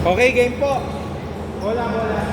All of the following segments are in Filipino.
Okay, game po. Bola, bola.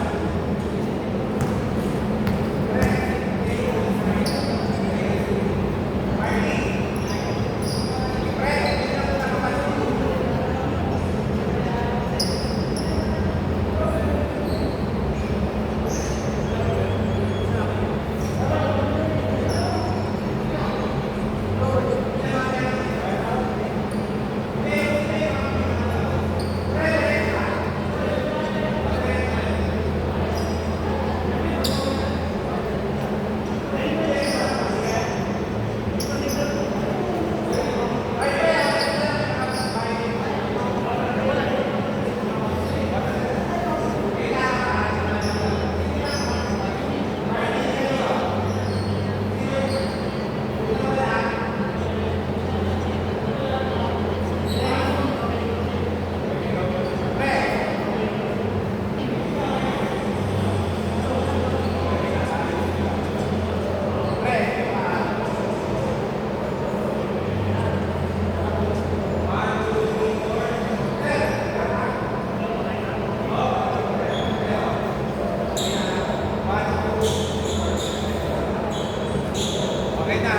Okay na.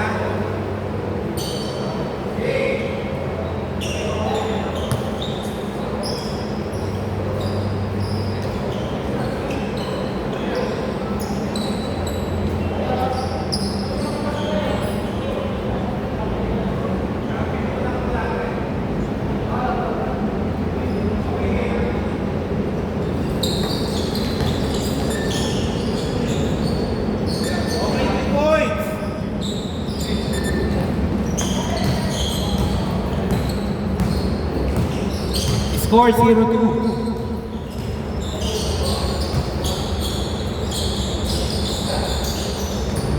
Score 0-2.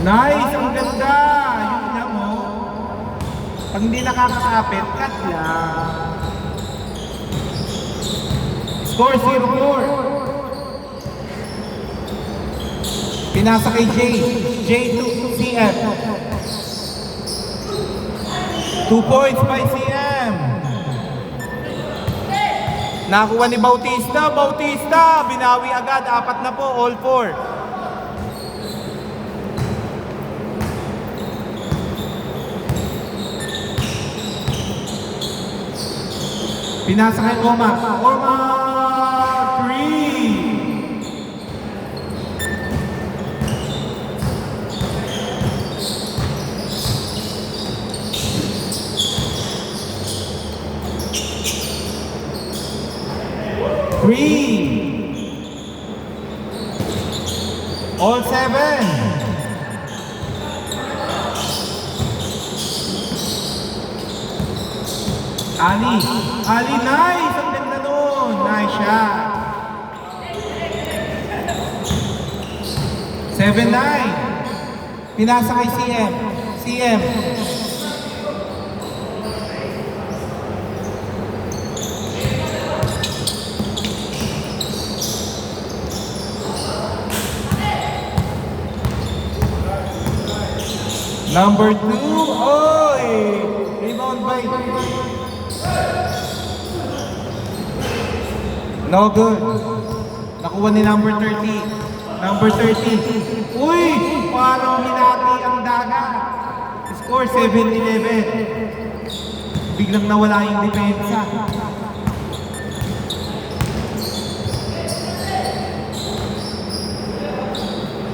Nice! Ang ganda! Yung na mo. Pag hindi nakakakapit, cut lang. Score 0-4. Pinasa kay Jay. Jay to CM. 2 points by CM. Nakuha ni Bautista. Bautista! Binawi agad. 4 na po. All 4. Pinasa kay Omar. Omar! 3! All 7. Ali, nice! Ang ganda nun! Nice shot! 7-9. Pinasa kay CM. CM. Number 2. Oy! Rebound by. No good. Nakuha ni number 30. Number 30. Uy! Parang hinati ang dagat. Score 7-11. Biglang nawala yung depensa.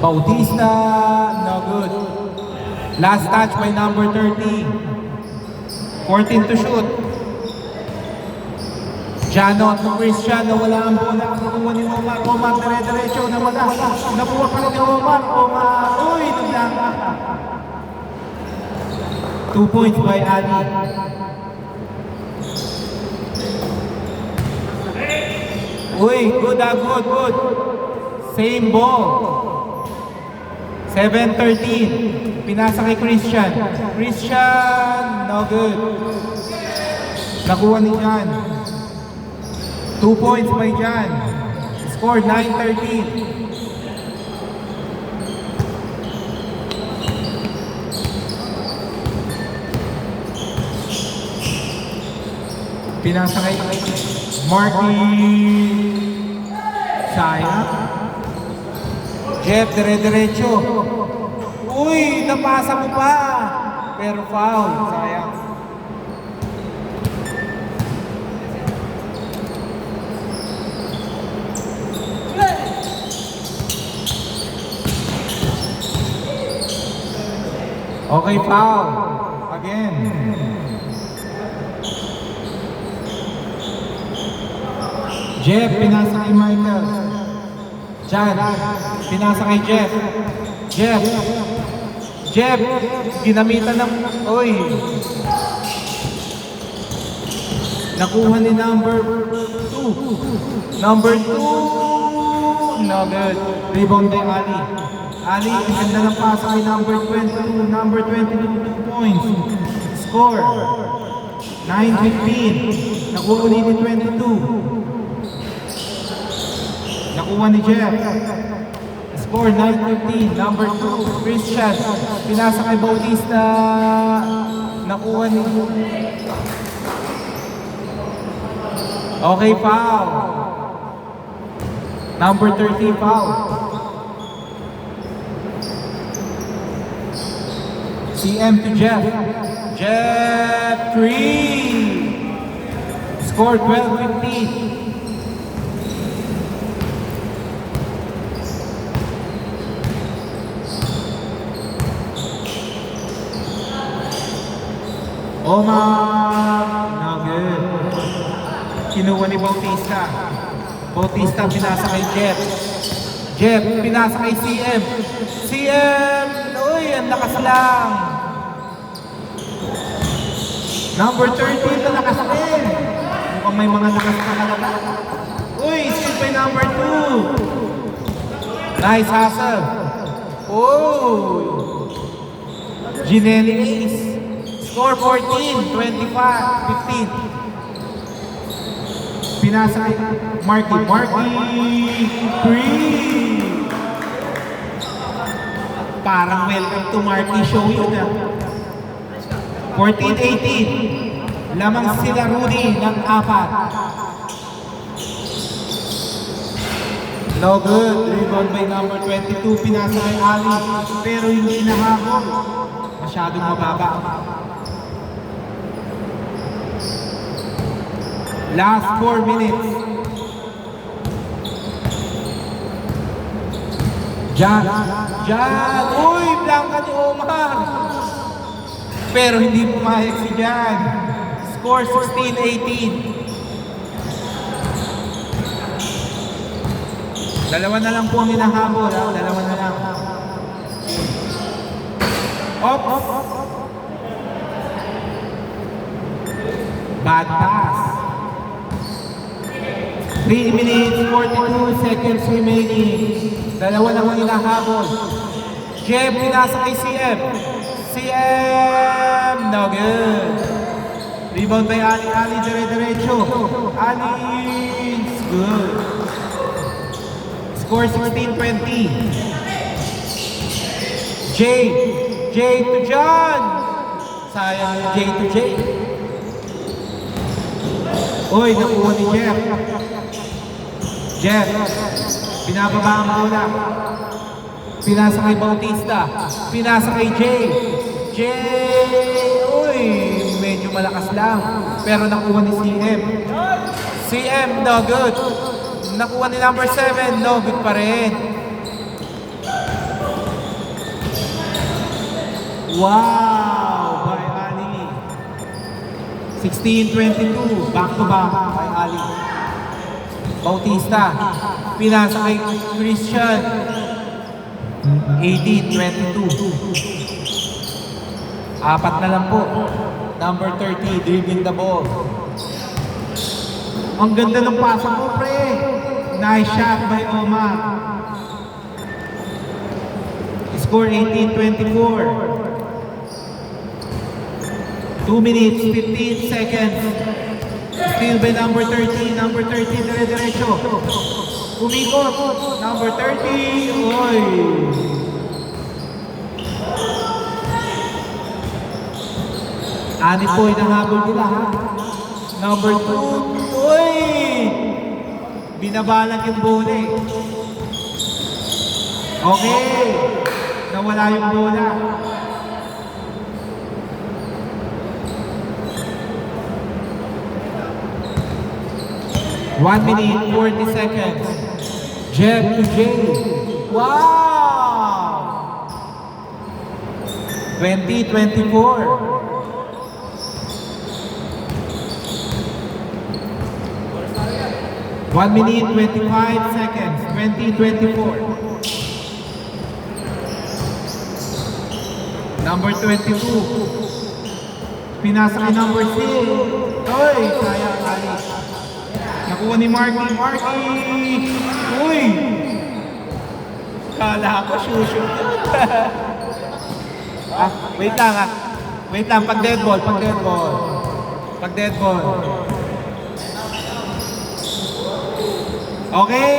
Bautista. No good. Last touch by number 30. 14 to shoot. Janot to Christian, nawala ang bola. Nakuha ni Omar. Omar, dire-diretso, nawala. Nakuha pa rin ni Omar. Omar, uy, naglaka. 2 points by Ali. Uy, good. Same ball. 7-13. Pinasa kay Christian. Christian, no good. Nakuha ni Jan. 2 points by Jan. Score 9-13. Pinasa kay Marky. Sayang. Jeff, dire-diretso. Uy, napasa mo pa. Pero foul. Sayang. Okay, foul. Again. Jeff, pinasa kay Michael. Jan, pinasa kay Jeff. Jeff, ginamitan ng... Oy. Nakuha ni number 2. Number 2. No good. Rebound kay Ali. Ali, ganda ng pasa kay number 22. Number 22, 2 points. Score. 9-15. Nakuha ulit ni 22. Nakuha ni Jeff. Score 9-15. Number 2, Christian. Pinasa kay Bautista. Nakuha ni... Okay, foul. Number 30, foul. CM to Jeff. Jeff 3. Score 12-15. Omar. No good. Kinuha ni Bautista. Bautista pinasa kay Jeff. Jeff pinasa kay CM. CM! Uy, ang lakas lang. Number 13 na lakas din. Mukhang may mga lakas na talaga. Uy, still by number 2. Nice hustle. Oh! Ginelli Ace. Score 14, 25, 15. Pinasa kay Marky. Marky 3. Parang welcome to Marky show yun ah. 14-18. Lamang sila Rudy ng 4. No good. Rebound by number 22. Pinasa kay Ali. Pero hindi nahabol. Masyadong mababa. Last 4 minutes. Jan. Uy, blanca ni Omar. Pero hindi pumayag si Jan. Score 16-18. Dalawa na lang po ang hinahabol. Dalawa na lang. Bad pass. 3 minutes, 42 seconds remaining. Dalawa lang ang hinahabol. Jeff, pinasa kay CM. CM! No good. Rebound by Ali. Ali, dire-diretso. Ali! It's good. Score 16-20. Jay to John. Sayang Jay to Jay. Uy, nakuha ni Jeff. Pinababa ang bola. Pinasa kay Bautista. Pinasa kay Jay. Uy, medyo malakas lang. Pero nakuha ni CM, no good. Nakuha ni number 7, no good pa rin. Wow, by Ali. 16-22, back to back by Ali. Bautista, pinasa kay Christian. 18-22. Apat na lang po. Number 30, dribbling the ball. Ang ganda ng pasa mo, pre. Nice shot by Omar. Score 18-24. 2 minutes, 15 seconds. Still by number 30. Number 30, dire-diretso. Umikot. Number 30. Oy. Ani po yung habol nila, ha? Number 2. Oy. Binabalag yung bola eh. Okay. Nawala yung bola. One minute, 40 seconds. Jeff to Jay. Wow! 20-24. One minute, 25 seconds. 20-24. Number 22. Pinasa kay number 6. Oy, sayang, Ali. Nakuha ni Marky. Marky! Uy! Kala ko, shoot. Wait lang ah. Wait lang, pag dead ball. Pag dead ball. Okay.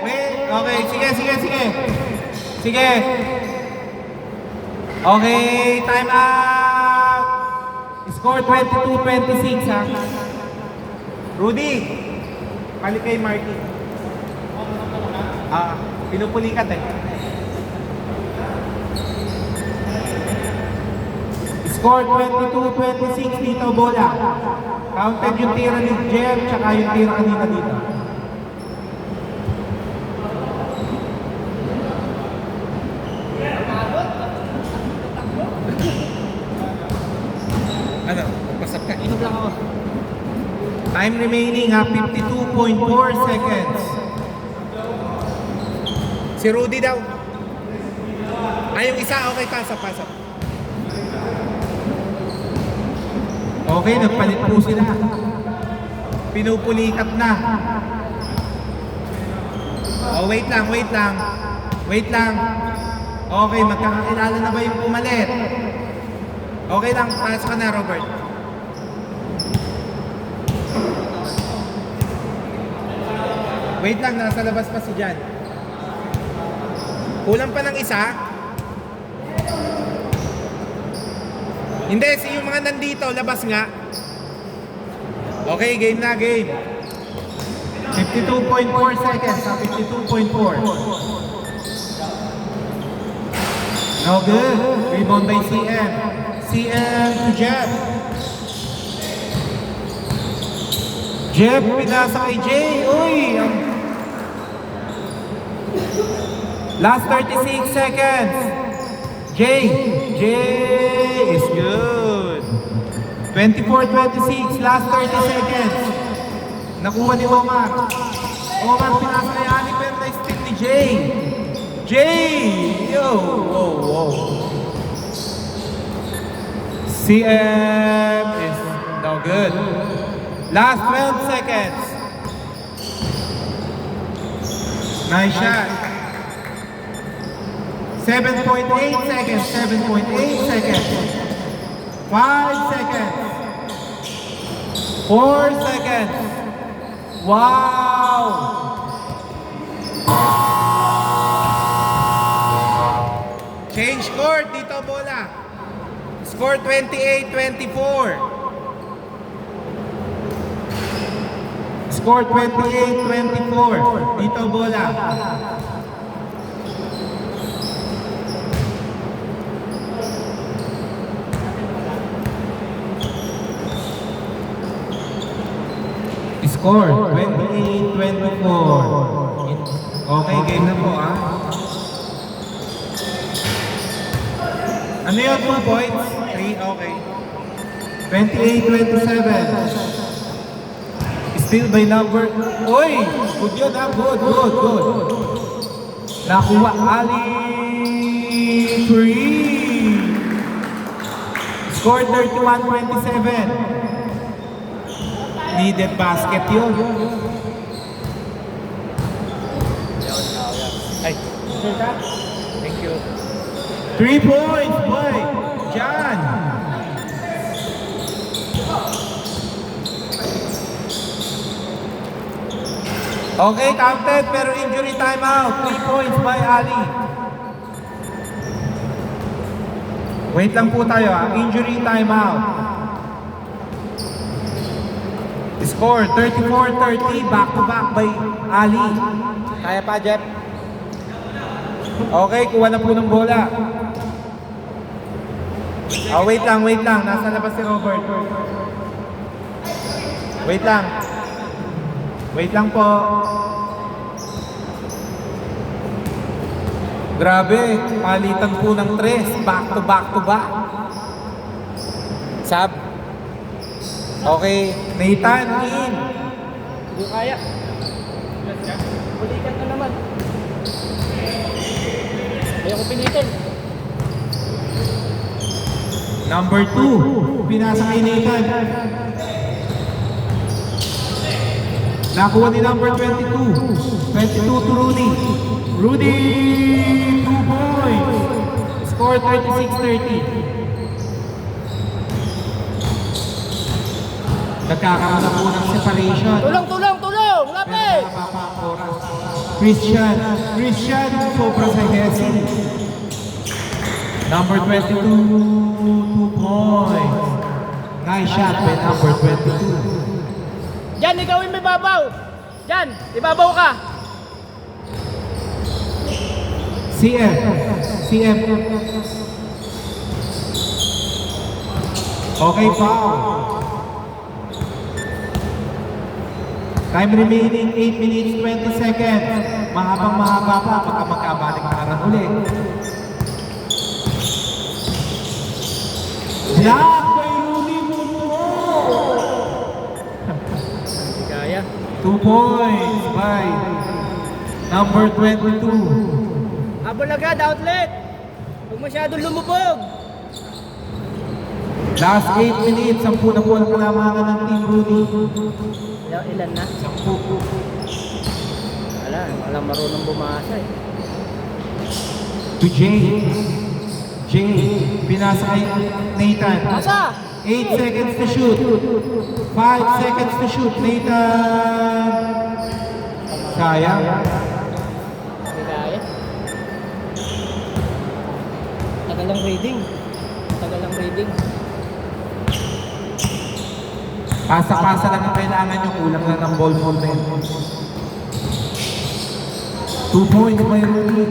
Wait. Okay, sige. Okay, time out. Score 22-26 ha. Rudy, balik kay Marky. Pinupulikat eh. Score 22-26 dito bola. Counted yung tira ni Jeff tsaka yung tira kanina dito. Ano? Magpasap ka? Inom lang ako. Time remaining ha, 52.4 seconds. Si Rudy daw. Yung isa, okay, pasok. Okay, nagpalit po sila. Pinupulikat na. Wait lang. Okay, magkakakilala na ba yung pumalit? Okay lang, pasok ka na, Robert. Wait lang, nasa labas pa si Jan. Kulang pa ng isa? Hindi, yung mga nandito, labas nga. Okay, game na, game. 52.4 seconds, 52.4. No good. Rebound by CM. CM to Jeff. Jeff, pinasa kay Jay. Uy! Last 36 seconds. Jay is good. 24-26, last 30 seconds. Nakuha ni Omar. Omar pinasa kay Ali pero na-stick ni Jay. Yo! Whoa. CM is no good. Last 12 seconds. Nice shot. 7.8 seconds. 7.8 seconds. 5 seconds. 4 seconds. Wow! Change court dito bola. Score 28-24. Score 28-24. Dito bola. Score 28-24. Okay, game na po ah. Ano yun? 2 points? 3? Okay. 28-27. Still by number... Uy! Good yun ha? Good. Nakuha Ali Free. Score 31-27. Needed basket yun. Ay, thank you. 3 points, boy. Jan. Okay, counted pero injury timeout. 3 points by Ali. Wait lang po tayo ha. Injury timeout. Score 34-30, back to back by Ali. Kaya pa, Jeff? Okay, kuha na po ng bola. Oh, wait lang. Nasa labas si Robert. Wait lang. Wait lang po. Grabe, palitan po ng 3. Back to back. Sab. Okay, Nathan, in. Hindi kaya. Bulikan ka naman. Ayaw ko pinitin. Number 2, pinasa kay Nathan. Nakuha ni number 22. 22 to Rudy. Rudy, 2 points. Score 36-30. Nagkakaroon na po ng separation. Tulong! Lapit! Christian, sobra sa Hesi. Number 22, 2 points. Nice shot by number 22. Jan, ikaw yung may babaw. Jan, ibabaw ka. CM. Okay, foul. Time remaining 8 minutes 20 seconds. Mahaba pa baka magkabalik-taran ulit. Block by Rudy Mundo. Kaya. 2 points by number 22. Habol agad, outlet. Huwag masyadong lumubog. Last 8 minutes, 10 na po ang kalamangan ng Team Rudy. Ilan na? 10 po. Walang marunong bumasa eh. To Jay, pinasa kay Nathan. Pasa! 8 seconds to shoot. 5 seconds to shoot. Nathan. Sayang. Hindi kaya. Tagal ang reading. Pasa-pasa lang ang kailangan nyo. Kulang lang ng ball movement. 2 points by Rudy.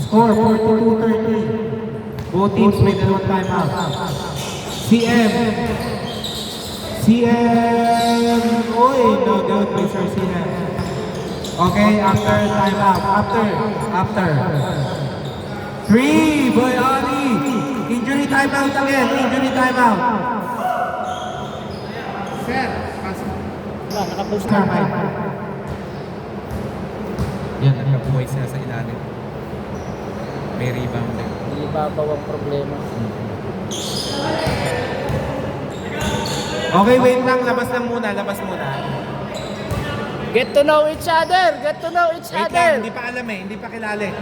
Score 42-30. Both teams may dalawang timeout. CM. Oy, no good by Sir CM. Okay, after timeout. After. 3 by Ali. Injury timeout again. Sir, Wala, nakapost na. Carmine. Yan, nagkabuhay siya sa ilalim. May rebound din. Hindi babaw ang problema. Okay, wait lang. Labas muna. Get to know each other. Wait lang, hindi pa alam hindi pa kilala eh.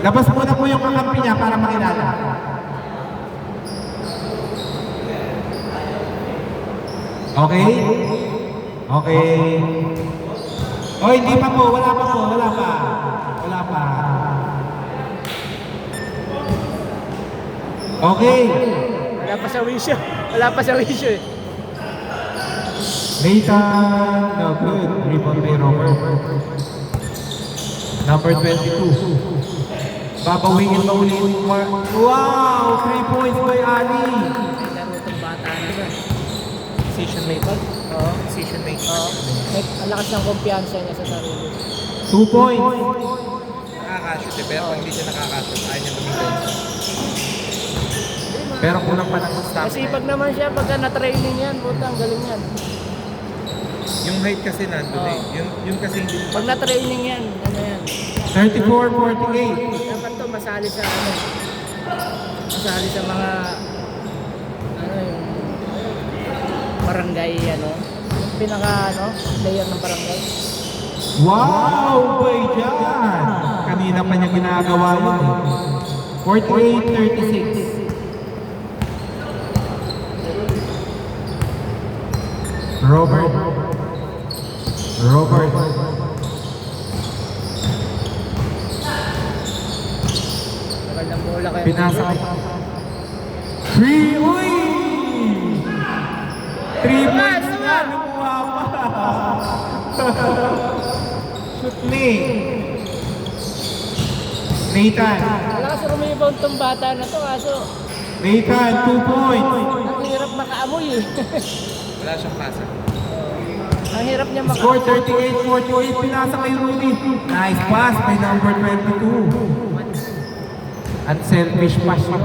Labas muna po yung kakampi niya para makilala. Okay? Oh, hindi pa po. Wala pa. Okay. Wala pa sa wisyo eh. Nathan, no good. Rebound by Robert. Number 22. Babawingin ba ulit? Wow! 3 points by Ali. Laro itong bata na ba? Decision maker? Oo. Decision maker. Oo. Ang lakas ng kumpiyansa niya sa sarili. 2 points. Nakakashoot eh, pero pag hindi siya nakakashoot, ayaw niya tumigil. Pero kulang pa ng stamina. Masipag naman siya pagka na-training yan. Butang, galing yan. Yung height kasi nandun Oo. eh. Yung kasi hindi Pag na-training yan, ano yan. 34-48. Dapat to masali sa ano. Masali sa mga yung barangay ano. Yung pinaka player ng barangay. Wow! Boy, dyan! Kanina pa niya ginagawa yun. 48-36. Robert. Tagal ng bola kaya. Pinasa kay. 3! Uy! 3 points na, lumuha pa. Shoot me. Nathan. Malakas rumibond tong bata na to, kaso Nathan, 2 points. ang hirap makaamoy eh. Wala siyang pasa. Ang hirap niya Score makaamoy. 38-48, pinasa kay Rudy. Nice pass by number 22. Unselfish pass yun.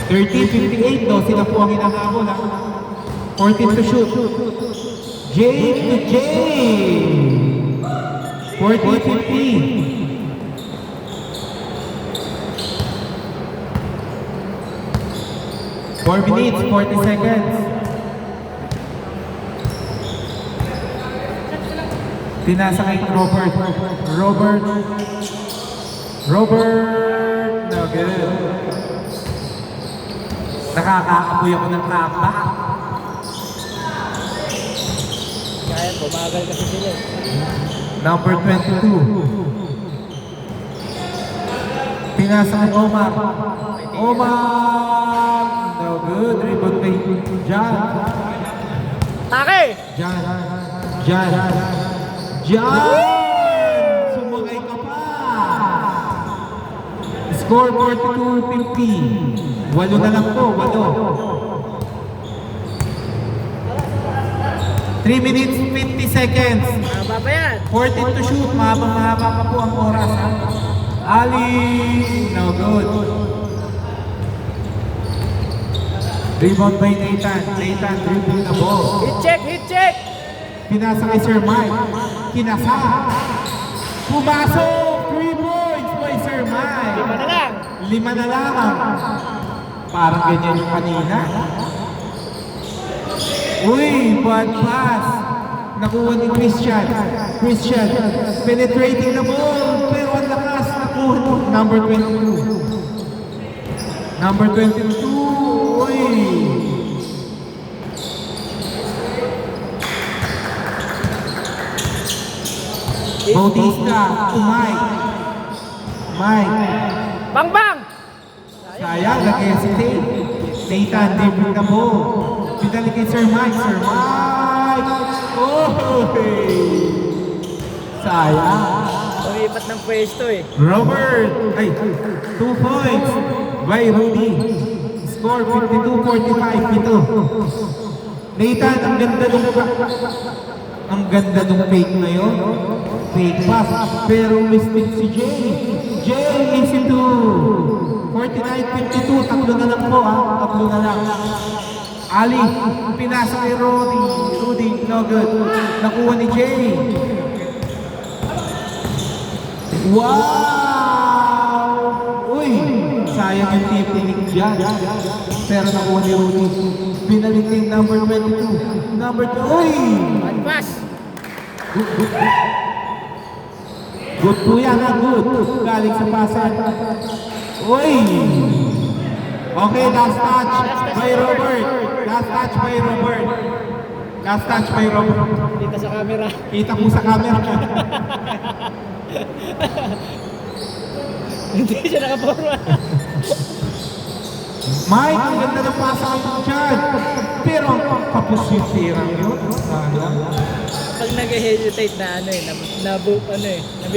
13-58 daw sila po ang hinahabol ha. 14 to shoot. Jay to Jay. 40-50. Four minutes, 40 seconds. Pinasa kay Robert. Robert. No good. Nakakaapoy ako ng kapa. Kaya bumagal kasi sila eh. Number 22. Pinasa kay Omar. Omar. No good. Rebound kay Jan. Take! Jan. Sumagay ka pa. Score 42-50. 8 na lang po, 8. 3 minutes, 50 seconds. Haba pa yan. 14 to shoot. Mahaba pa po ang oras. Ha? Ali. No good. Rebound by Nathan. Nathan dribbling the ball. Hit check! Pinasa kay Sir Mike. Kinasa. Pumasok. 3 points by Sir Mike. 5 na lang. Parang ganyan yung kanina. Uy, bad pass. Nakuha ni Christian. Penetrating the ball. Pero ang lakas. Nakuha ni number 22. Number 22. Uy. Bautista to Mike. Bang! Sayang, nag-hesitate. Nathan, dribbling the ball. Pinalik kay Sir Mike. Oh! Sayang. Lumipat ng pwesto eh. Robert. 2 points by Rudy. Score 52-45 ito. Nathan, ang ganda nung fake na yun. Fake pass. Pero mistake si Jay. Jay, easy to. 49-52. Tatlo na lang po ha. Tatlo na lang. Ali, pinasa kay Rudy, no good. Nakuha ni Jay. Wow! Uy! Sayang yung tipinig dyan. Pero nakuha ni Rudy. Binalik kay number 22. Number 2. Uy! Bad pass! Good po yan ha, good. Galing sa pasan. Uy! Okay, last touch by Robert. Dito sa camera. Kita po sa camera. Hindi siya nakaporma. Mike, ang ganda ng pasa ko dyan. Pero ang kapos yung tirang yun. Pag nag-hesitate na nabibig.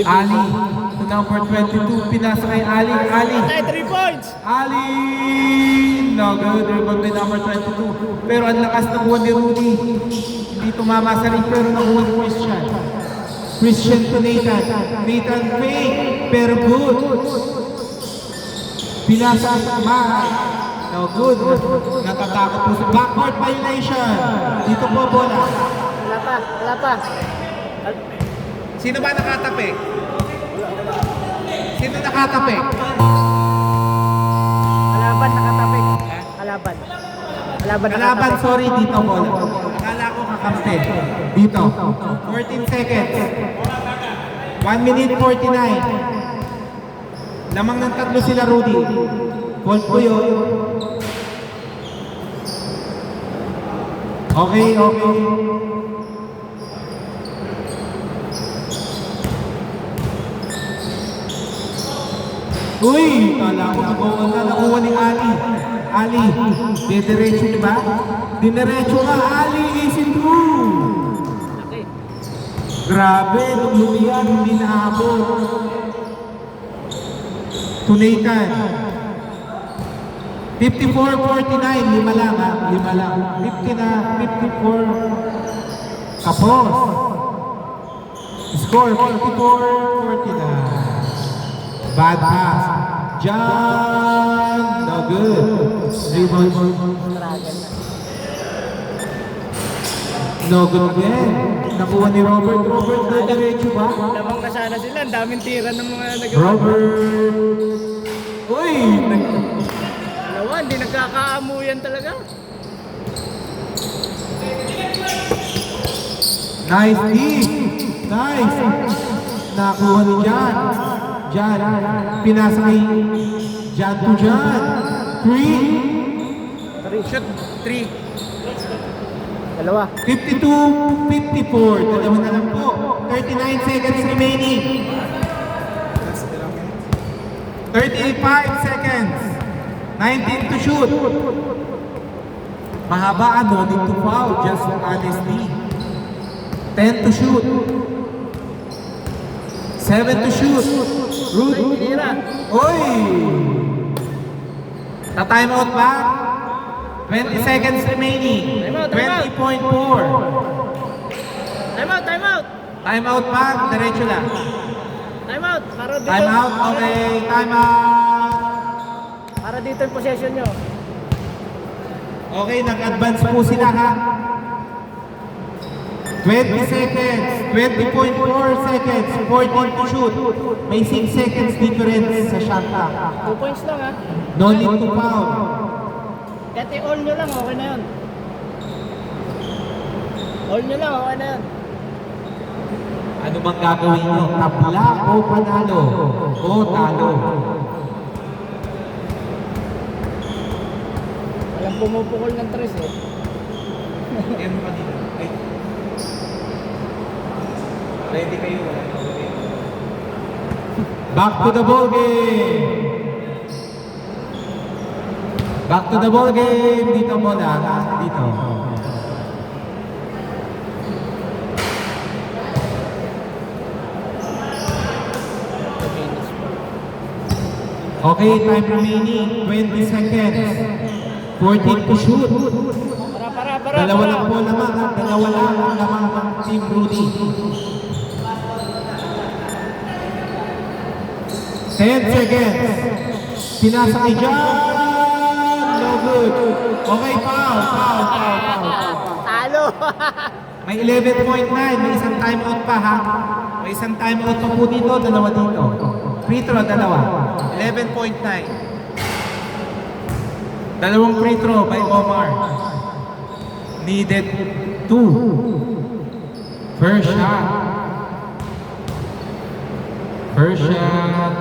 Ali, to number 22, pinasa kay Ali. Tayo 3 points! Ali! No good, rebound by number 22. Pero ang lakas nakuha ni Rudy. Hindi tumama sa ring, pero nakuha ni Christian to Nathan. Nathan fake, pero good. Pinasa sa Mike. No good. Natatakot po sa backcourt violation. Dito po bola. Wala pa. Sino ba nakatapi? Kalaban nakatapik. Kalaban, sorry, dito bola. Akala ko kakampi. Dito. 14 seconds. 1 minute 49. Lamang ng tatlo sila, Rudy. Hold po yun. Okay. Uy, kala ko nakuha ni Ali. Ali, didiretso diba? Diniretso ka, Ali, easy through. Okay. Grabe, nung lumiyan, hindi naabot. Tunaykan. 54-49, lima lang ha, lima lang. 50 na, 54. Kapos. Score, 54-49. Bad pass. John, no good. Rebound. No good again. Nakuha ni Robert. Robert, na diretso ba? Lamang na sana sila. Ang daming tira ng mga nagawa. Robert. Uy, Dalawa, hindi nagkakaamuyan talaga. nice deep. Nice. Nakuha ni John. John, pinasa kay John to John. 3. Shoot, 3. Dalawa. 52-54. Dalawa na lang po. 39 seconds remaining. 35 seconds. 19 to shoot. Mahaba, no need to foul. Just honesty. 10 to shoot. 7 to shoot. Rude. Tira. Oy! Ta-time out ba? 20 seconds remaining. Time out, time out. 20.4. Time out, time out. Time out ba? Diretso lang. Time out. Para dito. Time out? Okay, time out. Para dito yung possession nyo. Okay, nag-advance po sila ha. 20 seconds, 20.4 seconds, 14 to shoot. May 6 seconds difference sa shot clock. 2 points lang ha. No need to foul. Kahit i-all nyo lang, okay na yun. All nyo lang, okay na yun. Ano bang gagawin nyo? Tabla o panalo? O talo? Walang pumupukol ng tres eh. Yan pa dito. Ay. Ready kayo. Back to the ball game. Back to the ball game. Dito muna. Dito. Okay, time remaining. 20 seconds. 14 to shoot. Para. Dalawa lang po lamang. Ha? Dalawa lang ang lamang ng Team Rudy. 10 seconds. Pinasa kay John. No good. Okay, foul. Talo. May 11.9. May isang timeout pa ha. May isang timeout pa po dito. Dalawa dito. Free throw, dalawa. 11.9. Dalawang free throw by Omar. Needed 2. First shot. First shot.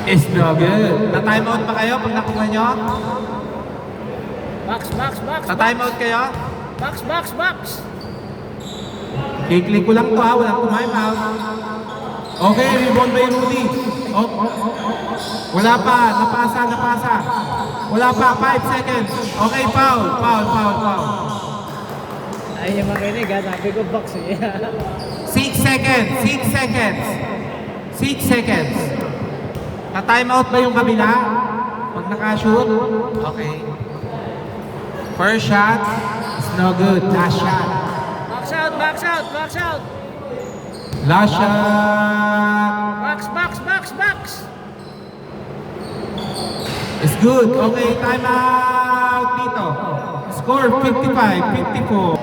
Is no good. Na-timeout pa kayo pag nakuha nyo? Box. Na-timeout kayo? Box. I-click ko lang to ha. Walang time-out. Okay, rebound by Rudy. Oh. Wala pa. Napasa. Wala pa. 5 seconds. Okay, foul. Ay, yung makinig ha. Sabi ko box eh. 6 seconds. Na-timeout ba yung kabila? Pag nakashoot? Okay. First shot. It's no good. Last shot. Box out. Last shot. Box. It's good. Okay, time out dito. Score 55-54.